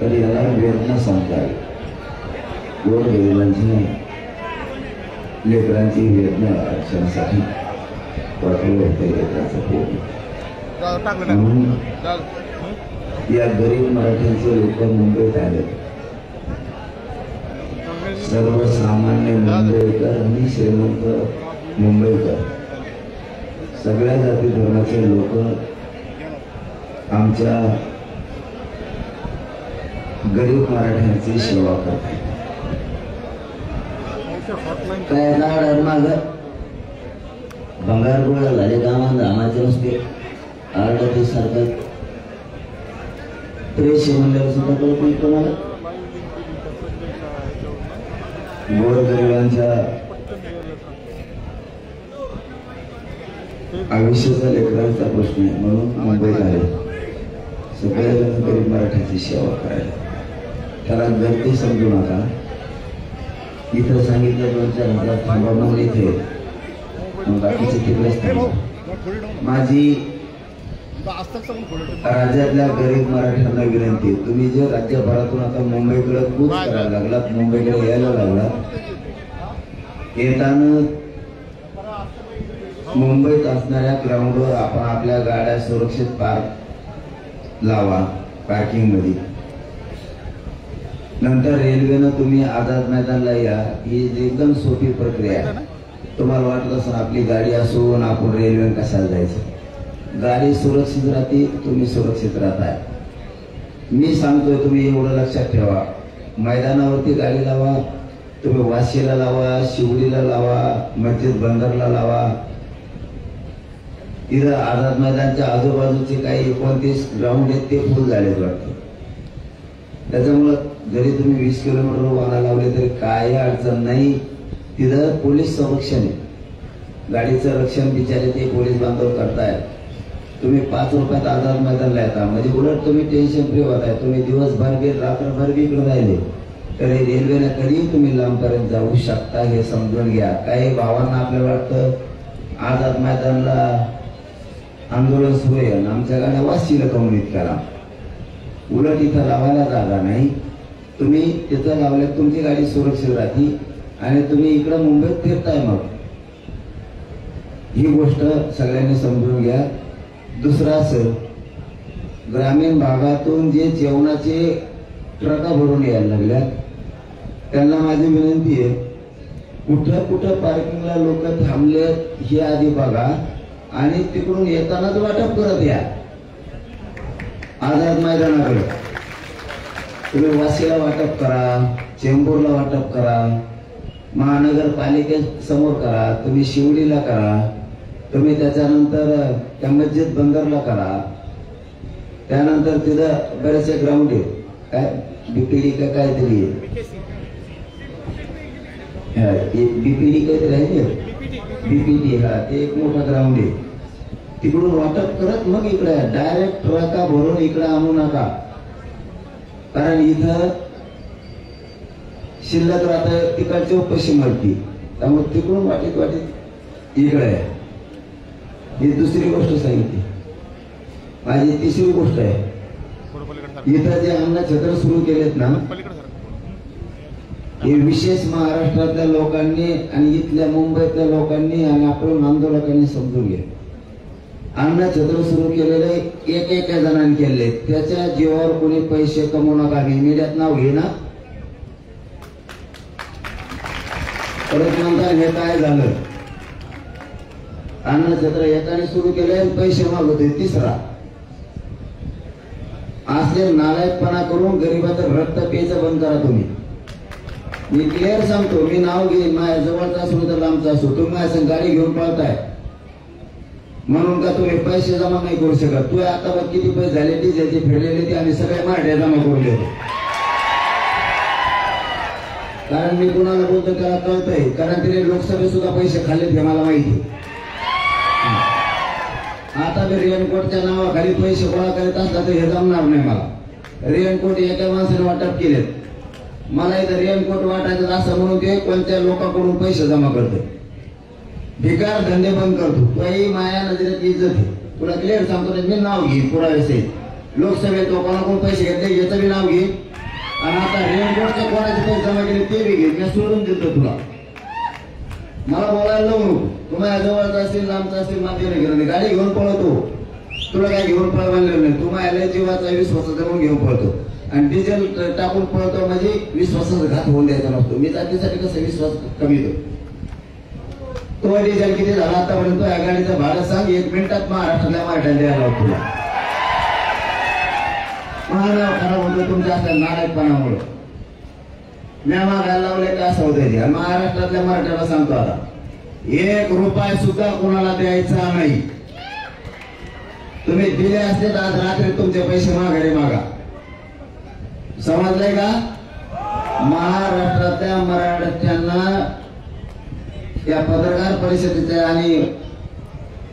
तर याला वेदना सांगतात. गोरगरिबांची लेकरांची वेदना क्षणासाठी वाटलं होते लेकरांचं पोट. म्हणून या गरीब मराठ्यांचे लोक मुंबईत आले. सर्वसामान्य मुंबईकर आणि श्रीमंत मुंबईकर सगळ्या जाती धर्माचे लोक आमच्या गरीब मराठ्यांची सेवा करतात. काय माग भंगार गोळा झाले गावात आमाचे रस्ते आरडते सारखं प्रेस म्हणल्यावर सुद्धा कळत नाही कोणाला. गोरगरिबांच्या आयुष्याचा लेकरांचा प्रश्न आहे म्हणून मुंबईत आले सगळ्या गरीब मराठ्याची सेवा करायला. त्याला गर्दी समजू नका. इथं सांगितलं 2-4 थांबा मग इथे बाकीचे तिकडेच थांबा. माझी राज्यातल्या गरीब मराठ्यांना विनंती, तुम्ही जे राज्यभरातून आता मुंबईकडे कूच करायला लागलात, मुंबईकडे यायला लागलात, येताना मुंबईत असणाऱ्या ग्राउंडवर आपण आपल्या गाड्या सुरक्षित पार्क लावा पार्किंग मध्ये. नंतर रेल्वेनं तुम्ही आझाद मैदानला या. ही एकदम सोपी प्रक्रिया आहे. तुम्हाला वाटत असं आपली गाडी असून आपण रेल्वेनं कशाला जायचं. गाडी सुरक्षित राहते, तुम्ही सुरक्षित राहताय. मी सांगतोय तुम्ही एवढं लक्षात ठेवा. मैदानावरती गाडी लावा, तुम्ही वाशीला लावा, शिवडीला लावा, मस्जिद बंदरला लावा. इथं आझाद मैदानच्या आजूबाजूचे काही 29 ग्राउंड आहेत ते फुल झालेत वाटतं. त्याच्यामुळं जरी तुम्ही 20 किलोमीटर वाहना लावले तरी काही अडचण नाही. तिथं पोलीस संरक्षण आहे. गाडीचं रक्षण बिचारे ते पोलीस बांधव करतायत. तुम्ही 5 रुपयात आझाद मैदानला येता म्हणजे उलट तुम्ही टेन्शन फ्री होताय. तुम्ही दिवसभर बी रात्रभर बी इकडे राहिले तरी रेल्वेने कधी तुम्ही लांबपर्यंत जाऊ शकता हे समजून घ्या. काही भावांना आपल्याला वाटतं आझाद मैदानला आंदोलन सुरू आहे आणि आमच्या गाड्या वाशीला कमून इतक्याला. उलट इथं लावायला जागा नाही. तुम्ही तिथं लावल्यात तुमची गाडी सुरक्षित राहते आणि तुम्ही इकडं मुंबईत फिरताय. मग ही गोष्ट सगळ्यांनी समजून घ्या. दुसरं असं ग्रामीण भागातून जे जेवणाचे ट्रका भरून यायला लागल्यात त्यांना माझी विनंती आहे, कुठं कुठं पार्किंगला लोक थांबले हे आधी बघा आणि तिकडून येतानाच वाटप करत या. आझाद मैदानाकडे तुम्ही वाशीला वाटप करा, चेंबूरला वाटप करा, महानगरपालिकेसमोर करा, तुम्ही शिवडीला करा, तुम्ही त्याच्यानंतर त्या मस्जिद बंदरला करा. त्यानंतर तिथं बरेचसे ग्राउंड आहे. काय बीपीडी का काहीतरी बीपीडी काहीतरी आहे बीपीडी. हा ते एक मोठा ग्राउंड आहे. तिकडून वाटप करत मग इकडे डायरेक्ट ट्रका भरून इकडे आणू नका. कारण इथं शिल्लक राहत तिकडचे उपाशी मरती. त्यामुळे तिकडून वाटीत वाटीत इकडे. ही दुसरी गोष्ट सांगितली. माझी तिसरी गोष्ट आहे, इथं जे अन्न छत्र सुरू केलेत ना हे विशेष महाराष्ट्रातल्या लोकांनी आणि इथल्या मुंबईतल्या लोकांनी आणि आपण आंदोलकांनी समजून घ्या. अन्न छत्र सुरू केलेले एक जणांनी केले. त्याच्या जीवावर कोणी पैसे कमवू नका. मीडियात नाव घे ना. परत म्हणतात हे काय झालं. अन्न छत्र एकाने सुरू केले पैसे मागवते. तिसरा असले नालायकपणा करून गरीबाचं रक्त प्यायचं बंद करा. तुम्ही मी क्लिअर सांगतो. मी नाव घेईन. माझ्या जवळचा असो तर लांबचा असो. तुम्ही असं गाडी घेऊन पळताय म्हणून का तुम्ही पैसे जमा नाही करू शकत. तू आता बघ किती पैसे झाले डिझेलचे फेडलेले ते आणि सगळे माठ्या जमा करून देतो. कारण मी कुणाला बोलतो त्याला कळतंय. कारण तिने लोकसभेत सुद्धा पैसे खाल्लेत हे मला माहिती. आता मी रेनकोटच्या नावाखाली पैसे गोळा करत असला तर हे जमणार नाही मला. रेनकोट एका माणसाने वाटप केलेत. मला इथं रेनकोट वाटायचं असं म्हणून ते कोणत्या लोकांकडून पैसे जमा करतो. भिकार धंदे बंद करतो. तुही माया नजरेत इज्जत आहे. तुला क्लिअर सांगतो. मी नाव घेईन पुरावे सहित. लोकसभेत तो कोणाकडून पैसे घेतले याचं बी नाव घे, आणि आता रेनकोटचे कोणाचे पैसे जमा केले ते बी घे. मी सोडून देतो तुला, मला बोलायला लावू नको. तुम्हाला जवळचा असेल लांबचा असेल माझ्या घेऊन गाडी घेऊन पळतो, तुला काय घेऊन पळवायला नाही. तुम्हाला जीवाचा विश्वासाचा म्हणून घेऊन पळतो, आणि डिझेल टाकून पळतो म्हणजे विश्वासाचा घात होऊन द्यायचा नसतो. मी जातीसाठी कसं विश्वास कमी देतो. तो डिझेल किती झाला आतापर्यंत या गाडीचं भाडं सांग, 1 मिनिटात महाराष्ट्रातल्या मराठ्याला द्यायला लावतो तुला. महानाव खराब होतो तुमच्या असल्या नालायकपणामुळे. म्या मागायला लावले का असं होतंय. आणि महाराष्ट्रातल्या मराठ्याला सांगतो आता, 1 रुपया सुद्धा कोणाला द्यायचा नाही. तुम्ही दिले असते तर आज रात्री तुमचे पैसे माघारी मागा. समजलंय का? महाराष्ट्रातल्या मराठ्यांना या पत्रकार परिषदेच्या आणि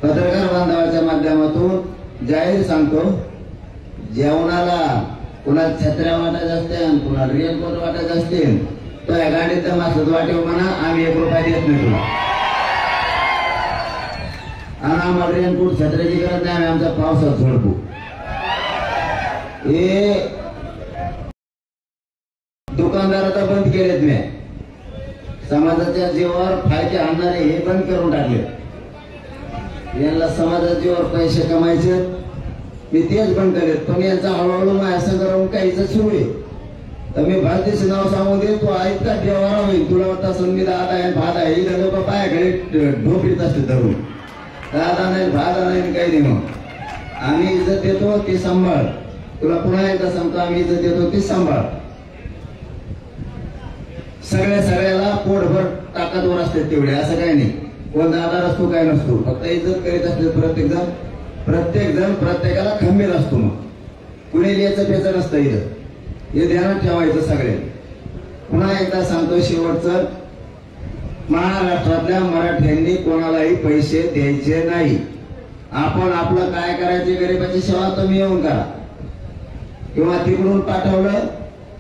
पत्रकार बांधवाच्या माध्यमातून जाहीर सांगतो, जेवणाला कुणाला छत्र्या वाटायच्या असतील, कुणाला रेनकोट वाटायचे असतील, तर या गाडीत मासत वाटेव म्हणा, आम्ही 1 रुपया देत नाही तुला. आणि आम्हाला रेनकोट छत्र्याची गरज नाही, आम्ही आमचा पावसात झोडपू. हे दुकानदार आता बंद केलेत. मी समाजाच्या जीवावर फायदे आणणारे हे बंद करून टाकले. यांना समाजाच्या जीवावर पैसे कमायचे, मी तेच बंद केलेत. पण यांचा हळूहळू माझ्या संग राहून काहीच सुरू आहे. तर मी भारतीचं नाव सांगू दे, तू ऐकता देवारा होईल. तुला वाटतं संगीत आता आहे भात आहे, इथं लोक पायाकडे ढोपीत असते धरून. दादा नाही भादा नाही काही नाही. मग आम्ही इज्जत देतो ती सांभाळ. तुला पुन्हा एकदा सांगतो, आम्ही इज्जत देतो ती सांभाळ. सगळ्याला पोटभर ताकदवर असते तेवढे, असं काही नाही. कोण दादा असतो काय नसतो, फक्त इज्जत करीत असते प्रत्येक जण प्रत्येकाला खंबीर असतो. मग कुणी लिहायचं पेचं नसतं इथं, हे ध्यानात ठेवायचं सगळे. पुन्हा एकदा सांगतो शेवटचं, महाराष्ट्रातल्या मराठ्यांनी कोणालाही पैसे द्यायचे नाही. आपण आपलं काय करायचे, गरिबाची सेवा तुम्ही येऊन करा, किंवा तिकडून पाठवलं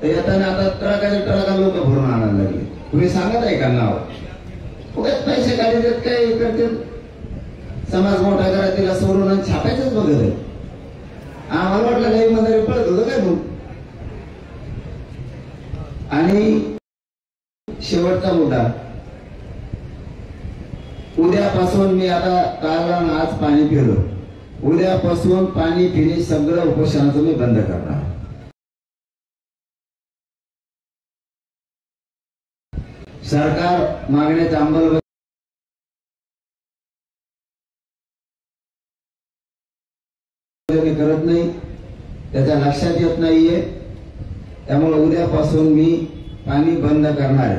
तर येताना आता ट्रका लोक भरून आणायला लागले. तुम्ही सांगत आहे का नाव? उगाच पैसे काढी देत काय करते, समाज मोठा करा तिला सोडून छापायचंच बघत आहे. आम्हाला वाटलं काही मंदिर पडत होतं काय मग. आणि शेवटचा मुद्दा, उद्यापासून मी आता काल आज पाणी पिलो, उद्यापासून पाणी पिणे सगळं उपोषणाचं मी बंद करणार. सरकार मागण्याच्या अंमलबजावणी करत नाही, त्याच्या लक्षात येत नाहीये. त्यामुळे उद्यापासून मी पाणी बंद करणार आहे.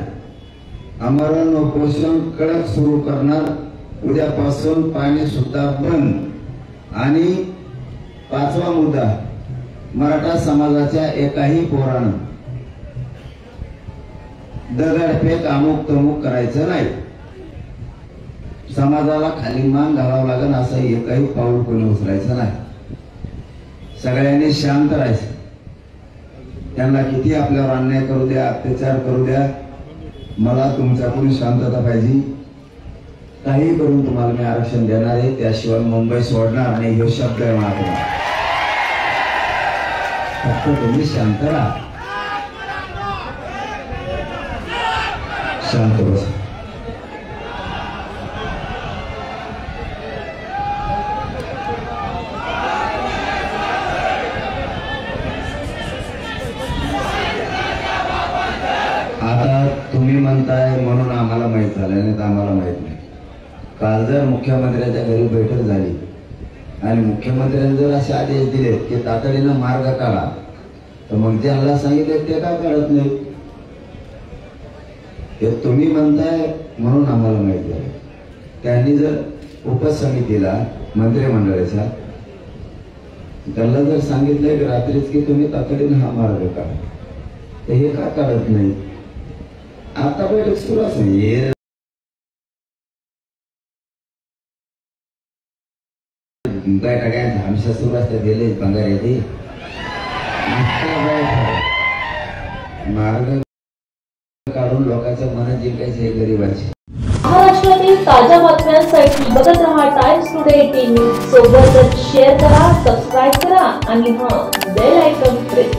आमरण उपोषण कडक सुरू करणार. उद्यापासून पाणी सुद्धा बंद. आणि 5वा मुद्दा, मराठा समाजाच्या एकाही पोरानं दगडफेक अमुक तमुक करायचं नाही. समाजाला खाली मान घालावं लागेल असं एकही पाऊल कोणी उचलायचं नाही. सगळ्यांनी शांत राहायचं. त्यांना किती आपल्यावर अन्याय करू द्या, अत्याचार करू द्या, मला तुमच्याकडून शांतता पाहिजे. काही करून तुम्हाला मी आरक्षण देणार आहे, त्याशिवाय मुंबई सोडणार नाही. हे शब्द आहे माझा. फक्त तुम्ही शांत राहा, शांत बसा. आता तुम्ही म्हणताय म्हणून आम्हाला माहित झालं, नाही तर आम्हाला माहित नाही. काल जर मुख्यमंत्र्याच्या घरी बैठक झाली आणि मुख्यमंत्र्यांनी जर असे आदेश दिले की तातडीनं मार्ग काढा, तर मग त्यांना सांगितलं ते का काढत नाही. हे तुम्ही म्हणताय म्हणून आम्हाला माहित झालं. त्यांनी जर उपसमितीला मंत्रिमंडळाच्या त्यांना जर सांगितलंय की रात्रीच की तुम्ही तातडीनं हा मार्ग काढा, तर हे का काढत नाही. आता बैठक सुरूच नाही. बैठका हमेशा सुरू असतात, गेले पंगार येते. मार्ग काढून लोकांच्या मनात जिंकायचे हे गरिबांचे. महाराष्ट्रातील ताज्या बातम्यांसाठी बघत रहा टाइम्स टुडे 18 न्यूज. सोबतच शेअर करा, सबस्क्राईब करा आणि बेल आयकॉन प्रेस